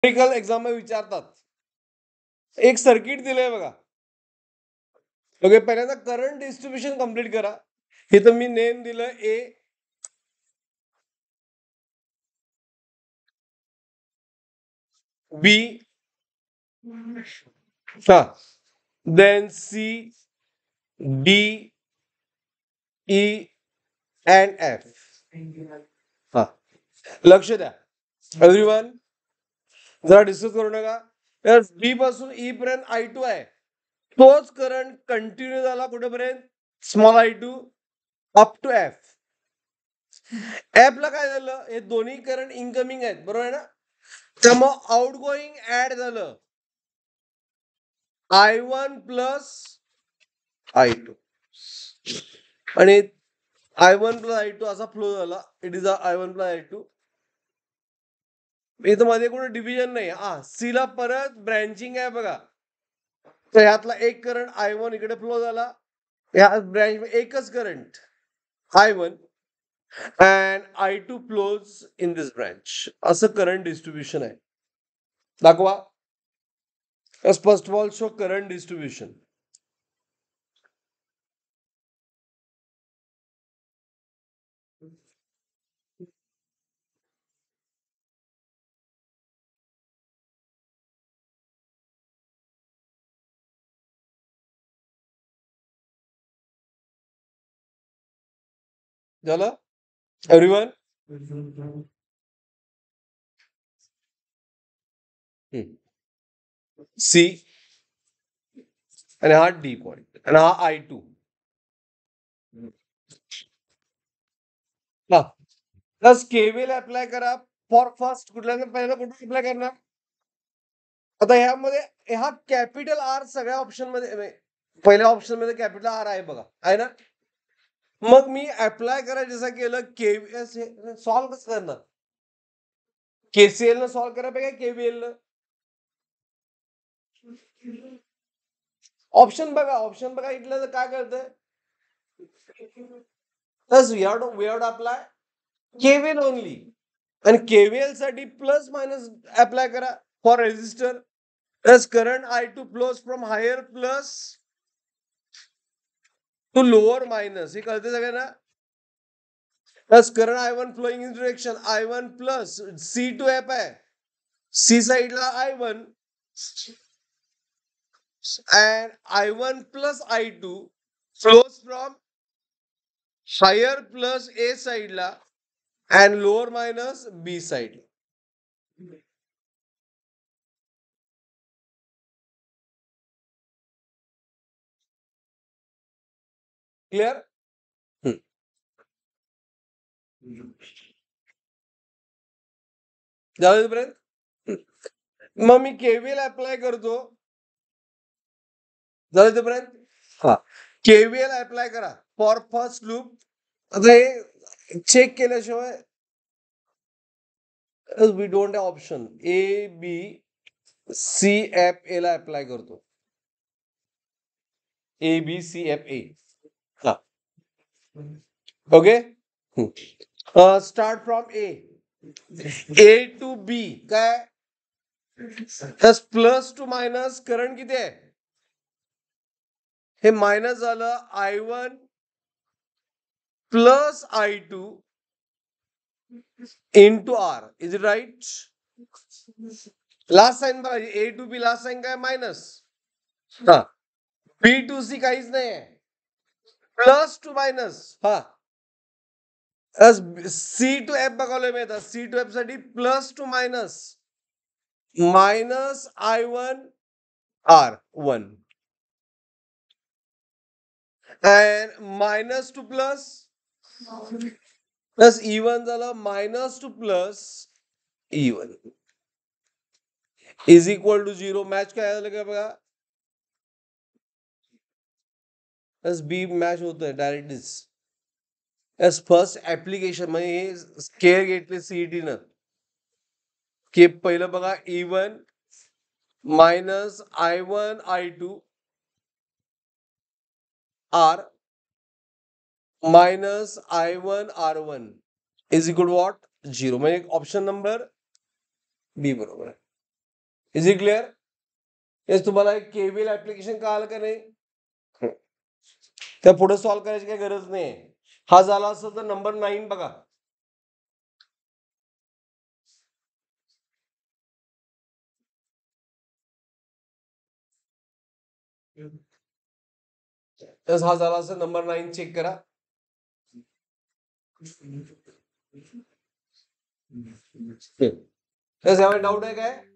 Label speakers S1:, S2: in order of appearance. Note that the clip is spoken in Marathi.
S1: प्रॅक्टिकल एक्झाम विचारतात. एक सर्किट दिलंय बघा. ओके, पहिल्यांदा करंट डिस्ट्रीब्युशन कंप्लीट करा. इथं मी नेम दिलं ए, बी, हा, then C, D, E and F. हा, लक्ष द्या एव्हरीवन, जरा डिस्कस करू नका. बी पासून ई पर्यंत I2 आहे. तोच करंट कंटिन्यू झाला कुठेपर्यंत, small I2 up to F. F ला काय झालं, हे दोन्ही करंट इनकमिंग आहेत, बरोबर आहे ना. त्यामुळे आउट गोईंग ऍड झालं I1 प्लस I2 आणि I1 प्लस I2 असा फ्लो झाला. It is I1 plus I2. इथं मध्ये कुठे डिव्हिजन नाही. सी ला परत ब्रँचिंग आहे बघा. तर ह्यातला एक करंट I1 इकडे फ्लो झाला, ह्या ब्रँच एकच current I1 and I2 flows in this branch. असं करंट डिस्ट्रीब्युशन आहे. दाखवा. First of all show current distribution. झालं एव्हरीवन. सी आणि हा डी पॉइंट आणि हा I2. प्लस केव्हीएल अप्लाय करा फॉर फर्स्ट. कुठल्या पहिला कुठे अप्लाय करणार. आता ह्यामध्ये हा कॅपिटल आर सगळ्या ऑप्शन मध्ये, पहिल्या ऑप्शन मध्ये कॅपिटल आर आहे बघा, आहे ना. मग मी अप्लाय करायचं जसं केलं, केव्हीएल सॉल्व्ह कसं करणार. KCL न सॉल्व्ह करायला केव्हीएल न. ऑप्शन बघा इथलं तर काय करतंय. Plus we have apply KVL only. आणि केव्हीएल साठी प्लस मायनस अप्लाय करा for register. Plus current I2 flows from higher plus to lower minus. हे कळते सगळ्यांना. Plus current I1 flowing in direction I1 plus C to F आहे. सी साइडला I1 and I1 plus I2 flows from higher plus A साइडला and lower minus B side. Clear. झालं तिथपर्यंत. मग मी केव्हीएल अप्लाय करतो. झालं तिथपर्यंत. हा, केव्हीएल अप्लाय करा फॉर फर्स्ट लूप. आता हे चेक केल्याशिवाय we don't have option. ABCFA ला अप्लाय करतो. ABCFA. हा, okay. Start from A to B. काय प्लस टू मायनस करंट किती आहे. हे मायनस झालं I1 plus I2 into R. Is it right. Last sign बघा, A to B last sign काय मायनस. हा, B टू C काहीच नाही आहे, प्लस टू मायनस. हा, C टू F बघायला मिळतात. C टू F साठी plus to minus minus I1 R1 and minus to plus plus E1 झालं minus to plus E1 is equal to 0. Match काय झालं का बघा. प्लस बी मॅच होतोय डायरेक्टलीच. फर्स्ट ऍप्लिकेशन म्हणजे केअर घेतली सीईटी न की पहिलं बघा E1 minus I1 I2 R minus I1 R1 is equal to what 0. म्हणजे ऑप्शन नंबर बी बरोबर आहे. Is it clear? येस, तुम्हाला एक केव्हीएल ऍप्लिकेशन कळालं का नाही? त्या पुढे सॉल्व्ह करायची काही गरज नाही. हा झाला असं तर नंबर 9 बघा. हा झाला असं नंबर 9 चेक करा. यामध्ये डाऊट आहे काय?